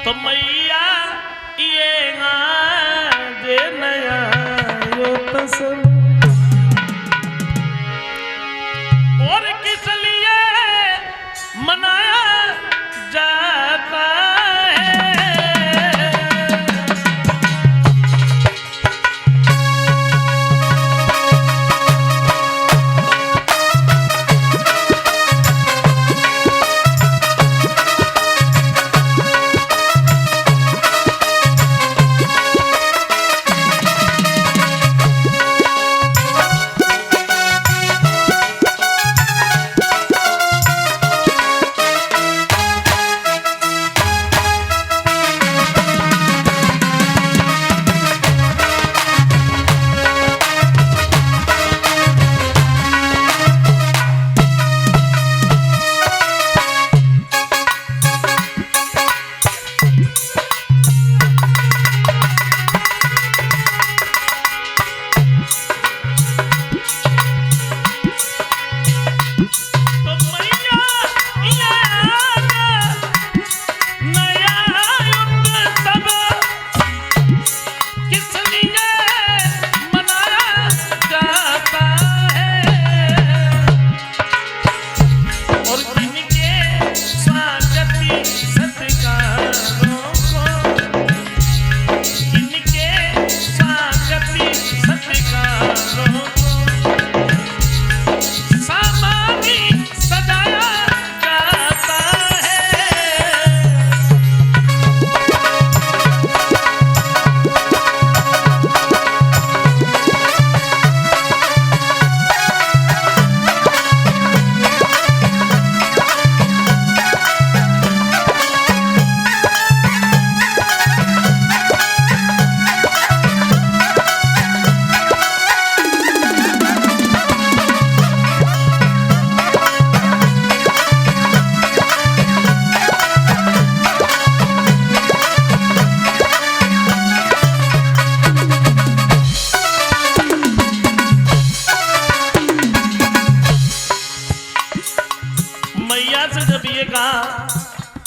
तो मैया ये जे नया यो तसम और किस लिए मनाया जाता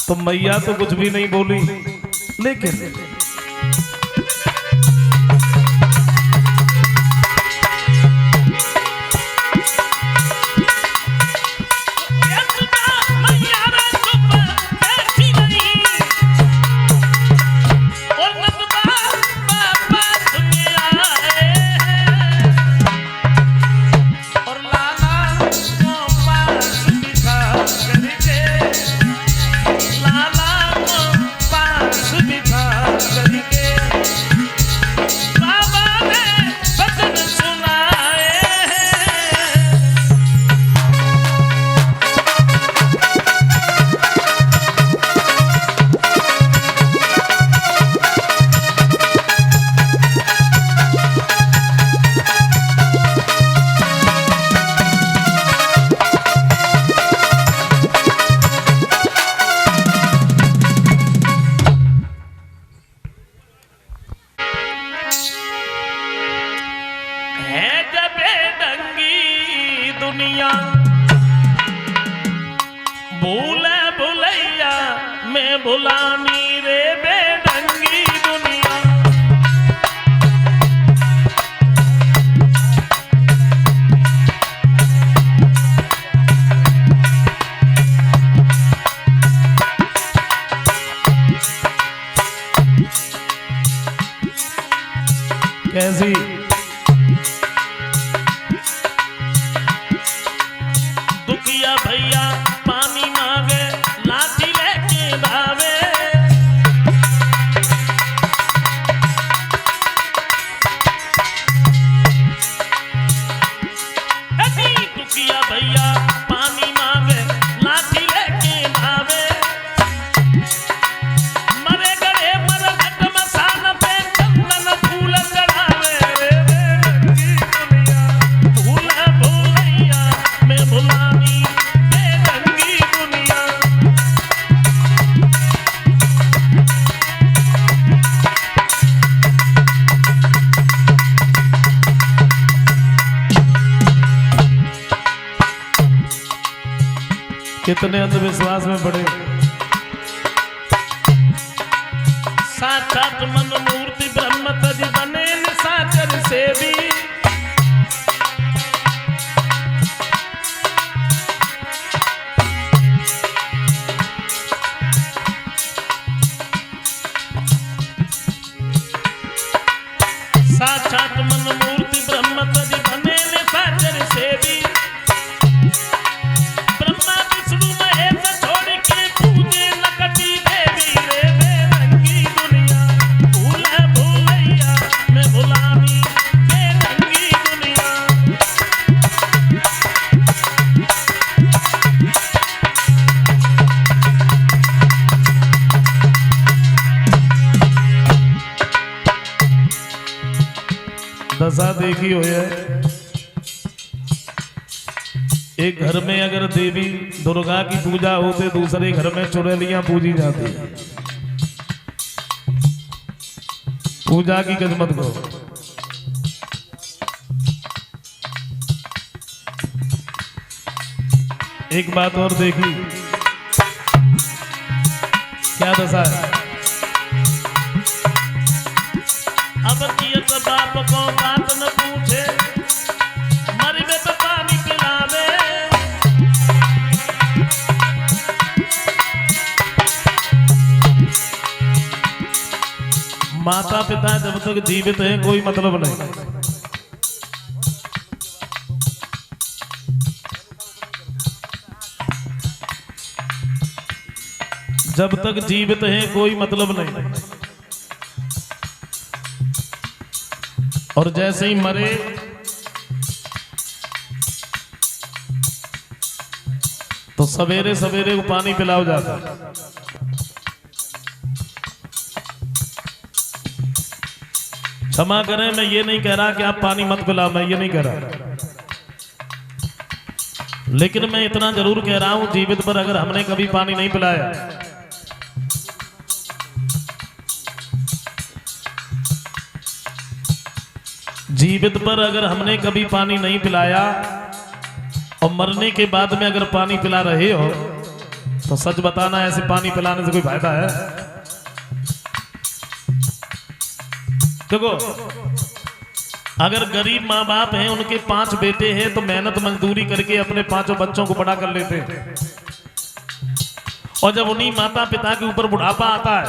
तो मैया तो कुछ भी नहीं बोली, लेकिन दुनिया भूले भुलैया में भुलानी रे बेढंगी दुनिया। कैसी भैया पानी मांगे लाठी लेके भावे, दुखिया भैया पानी मांगे लाठी लेके भावे, मरे गड़े मर घट मसान पे चंदन फूल चढ़ावे, भूल भूलैया में भुलानी कितने अंधविश्वास में पड़े। दशा देखी हो है, एक घर में अगर देवी दुर्गा की पूजा होते दूसरे घर में चुड़ैलियां पूजी जाती। पूजा की किस्मत को एक बात और देखी, क्या दशा है। अब कियत बाप को बात न पूछे, मर में तो पानी पिलावे। माता पिता जब तक जीवित हैं कोई मतलब नहीं। जब तक जीवित हैं कोई मतलब नहीं, और जैसे ही मरे तो सवेरे सवेरे को पानी पिलाओ जाता। क्षमा करें, मैं ये नहीं कह रहा कि आप पानी मत पिलाओ, मैं ये नहीं कह रहा, लेकिन मैं इतना जरूर कह रहा हूं, जीवित पर अगर हमने कभी पानी नहीं पिलाया, जीवित पर अगर हमने कभी पानी नहीं पिलाया और मरने के बाद में अगर पानी पिला रहे हो तो सच बताना, ऐसे पानी पिलाने से कोई फायदा है? देखो, अगर गरीब माँ बाप हैं, उनके 5 बेटे हैं, तो मेहनत मजदूरी करके अपने 5 बच्चों को बड़ा कर लेते हैं, और जब उन्हीं माता पिता के ऊपर बुढ़ापा आता है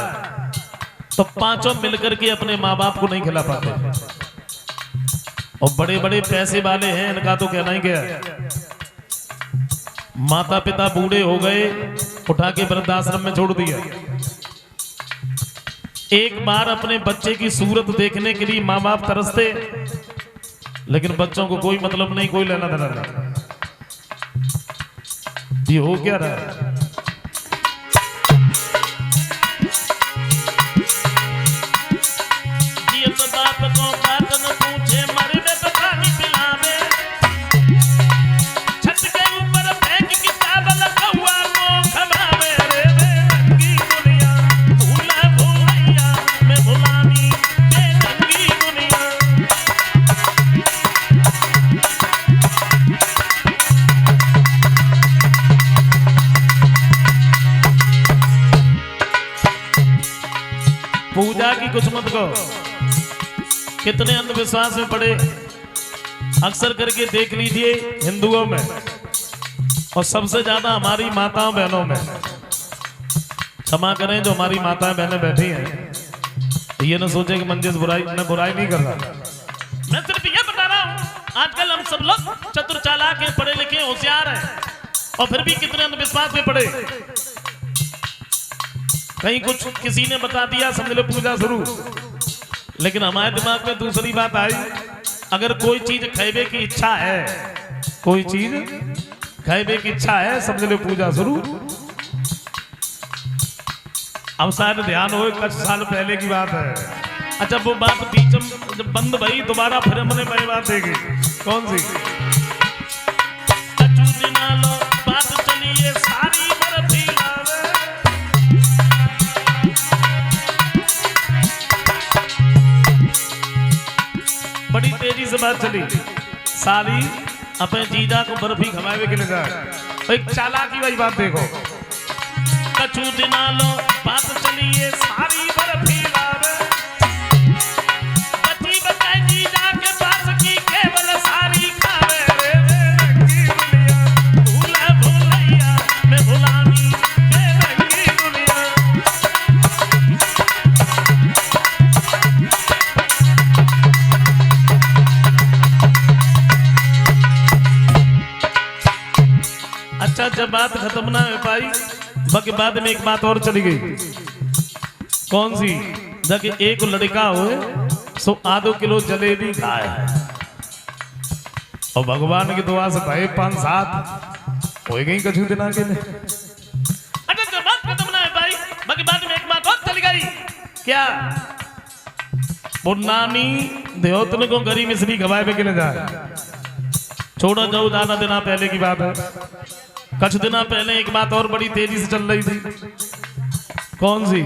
तो 5 मिलकर के अपने माँ बाप को नहीं खिला पाते। और बड़े बड़े पैसे वाले हैं, इनका तो कहना ही क्या है। माता पिता बूढ़े हो गए, उठा के वृद्धाश्रम में छोड़ दिया। एक बार अपने बच्चे की सूरत देखने के लिए माँ बाप तरसते, लेकिन बच्चों को कोई मतलब नहीं, कोई लेना देना नहीं। ये हो क्या रहा है? बाप को बात न पूछे, मरे में तो पानी पिलावे। छत के ऊपर फेंक किताब लखुआ को खवावे। रे रंगी दुनिया भूला भूलैया में भुलानी, रंगी दुनिया। पूजा की कुछ मत कहो। कितने अंधविश्वास में पड़े, अक्सर करके देख लीजिए हिंदुओं में, और सबसे ज्यादा हमारी माताओं बहनों में। क्षमा करें जो हमारी माताएं बहनें बैठी हैं, ये न सोचे कि मंजिल बुराई नहीं कर रहा, मैं सिर्फ ये बता रहा हूं, आजकल हम सब लोग चतुर चालाक हैं, पढ़े लिखे होशियार हैं, और फिर भी कितने अंधविश्वास में पड़े। कहीं कुछ किसी ने बता दिया, समझ लो पूजा शुरू। लेकिन हमारे दिमाग में दूसरी बात आई, अगर कोई चीज खाइबे की इच्छा है, कोई चीज खाइबे की इच्छा है, समझ लो पूजा शुरू। अब शायद ध्यान हो, कुछ साल पहले की बात है। अच्छा, वो बात बीच में जब बंद भई, दोबारा फिर हमने वही बात देखी। कौन सी? बात चलिए सारी बर्फी लावे। बड़ी तेजी से बात चली, साली अपने जीजा को बर्फी खवावे के लिए जाए। एक चालाकी वाली बात देखो, कछु दिना लो बात चलिए सारी बर्फी लावे। बची बचाई जीजा के पास की केवल सारी खावे। रे रंगी दुनिया भूला भूलैया में भुलानी, रंगी दुनिया। अच्छा, जब बात खत्म ना हो पाई, बाकी बाद में एक बात और चली गई। कौन सी? जब एक लड़का हो सो आधो किलो जलेबी खाए, और भगवान की दुआ से भाई 5-7 हो गई कछु दिना के लिए। अच्छा, जब बात खत्म ना हो पाई, बाकी बाद में एक बात और चली गई। क्या? वो नानी देवतन को गरी मिश्री खवाए पे किने जाए। छोड़ो जाओ, ज्यादा दिना पहले की बात है। कुछ दिना पहले एक बात और बड़ी तेजी से चल रही थी। कौन सी?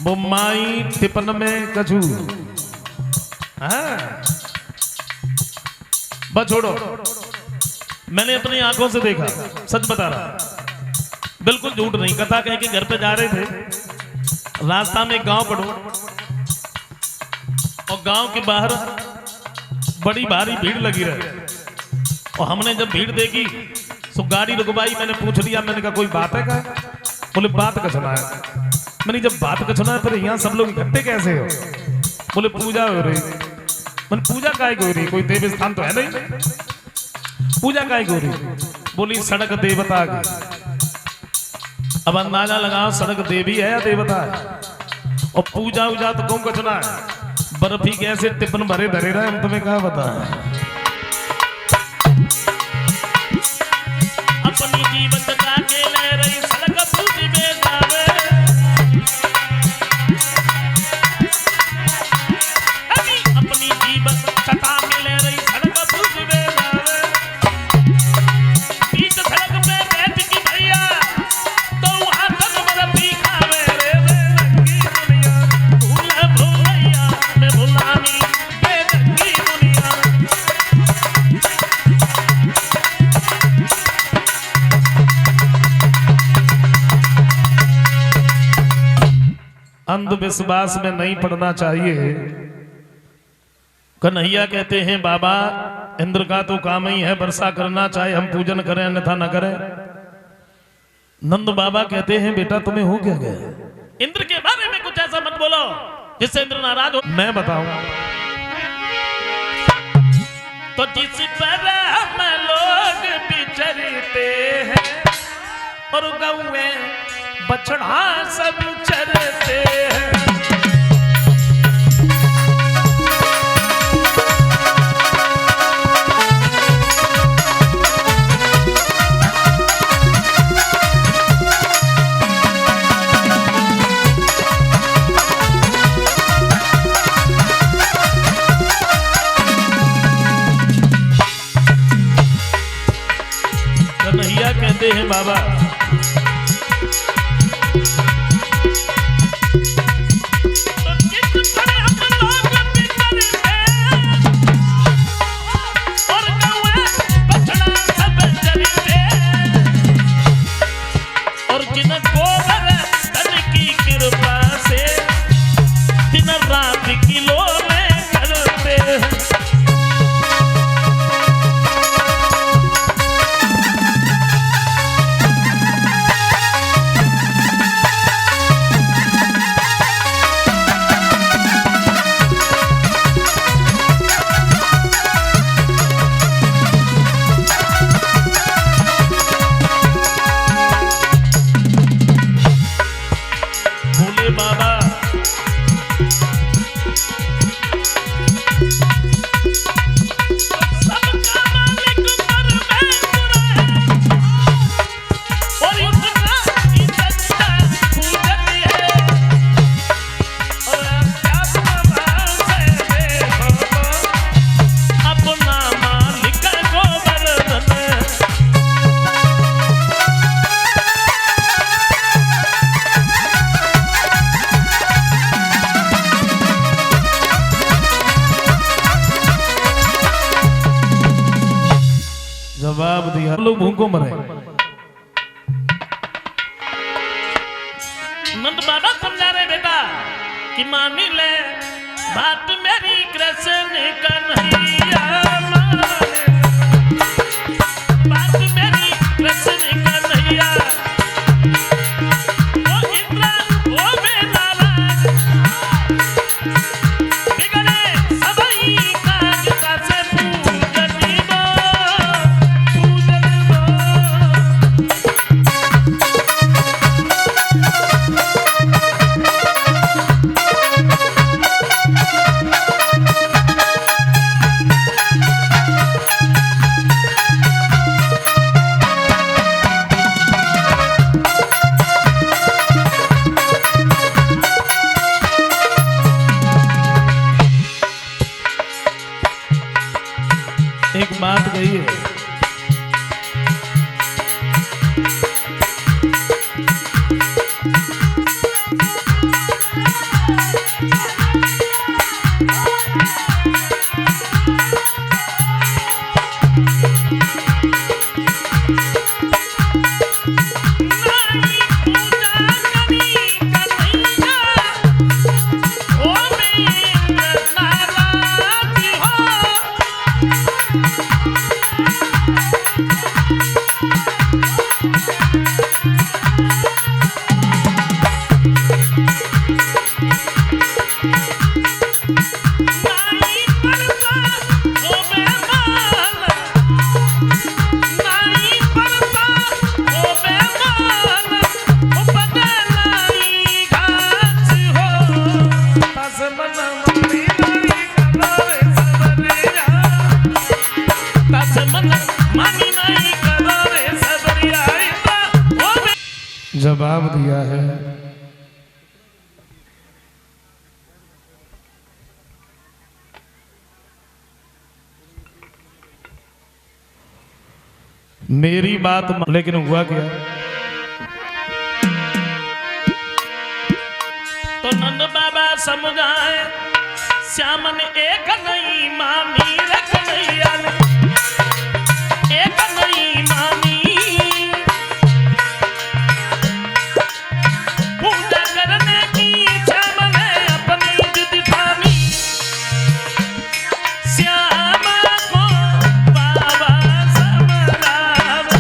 वो माई टिपन में कछू। हाँ बस छोड़ो, मैंने अपनी आंखों से देखा, सच बता रहा, बिल्कुल झूठ नहीं। कथा कह के घर पे जा रहे थे, रास्ता में एक गांव पड़ो और गांव के बाहर बड़ी भारी भीड़ लगी रहे। और हमने जब भीड़ देखी तो गाड़ी रुकवाई। मैंने पूछ लिया, मैंने कहा कोई बात है क्या? बोले बात का सुना है। मैंने जब बात का सुना है फिर यहाँ सब लोग इकट्ठे कैसे हो? बोले पूजा हो रही। मैंने पूजा काहे को हो रही? कोई देव स्थान तो है नहीं, पूजा काहे को हो रही? बोली सड़क देवता की। अब अंदाजा लगाओ सड़क देवी है या देवता है? और पूजा उजा तो कौन कचना है? बर्फी कैसे टिफिन भरे धरे रहे, हम तुम्हें क्या बता। अपनी जीवन का के ले रही सड़क पूजी में जावे। अपनी जीवन कथा के ले रही सड़क पूजी में जावे। बीच सड़क पे बैठ की भैया तो वहां तक बर्फी खावे रे रंगी दुनिया। भूला भूलैया मैं भुलानी बेरंगी दुनिया। अंधविश्वास में नहीं पड़ना चाहिए। कन्हैया कहते हैं बाबा इंद्र का तो काम ही है वर्षा करना, चाहे हम पूजन करें अन्यथा न करें। नंद बाबा कहते हैं बेटा तुम्हें हो क्या गया? इंद्र के बारे में कुछ ऐसा मत बोलो जिससे इंद्र नाराज हो। मैं बताऊं तो जिस पर हम लोग बिछड़ते हैं और गौए बछड़ा सब चरते हैं। कन्हैया कहते हैं बाबा जवाब दिया लोग भूखों मरे। नंद बाबा समझा रहे बेटा कि मानी ले बात मेरी कृष्ण कन्हैया। बात मेरी कृष्ण कन्हैया। ओ इंद्र ओ बेनाराज बिगड़े सबई काज से पूजनी बो। जवाब दिया है। मेरी बात, लेकिन हुआ क्या, तो नंद बाबा समझाए श्याम ने एक नहीं मानी, रख नहीं आले एक नहीं मानी, पूजा करने की श्याम ने अपनी जिद ठानी, श्याम को बाबा समझावे,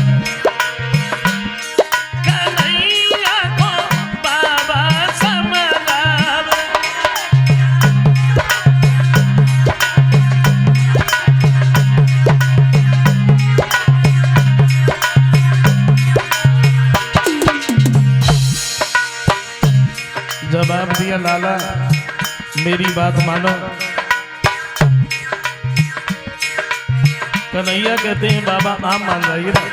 कन्हैया को बाबा समझावे। जवाब दिया लाला मेरी बात मानो। कन्हैया कहते हैं बाबा आप मान जाइए ना,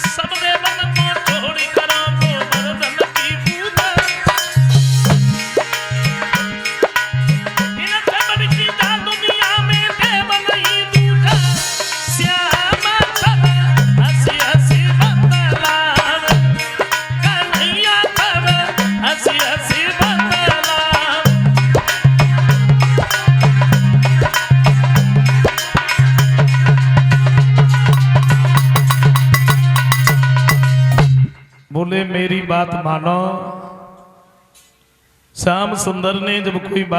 सब देवन को छोड़ करो गोवर्धन की पूजा, इनसे बड़ी चीज दुनिया में देव नहीं दूजा, श्याम तब हंसी हंसी बतलावे, कन्हैया तब हंसी हंसी बतलावे। बोले मेरी बात मानो। श्याम सुंदर ने जब कोई बात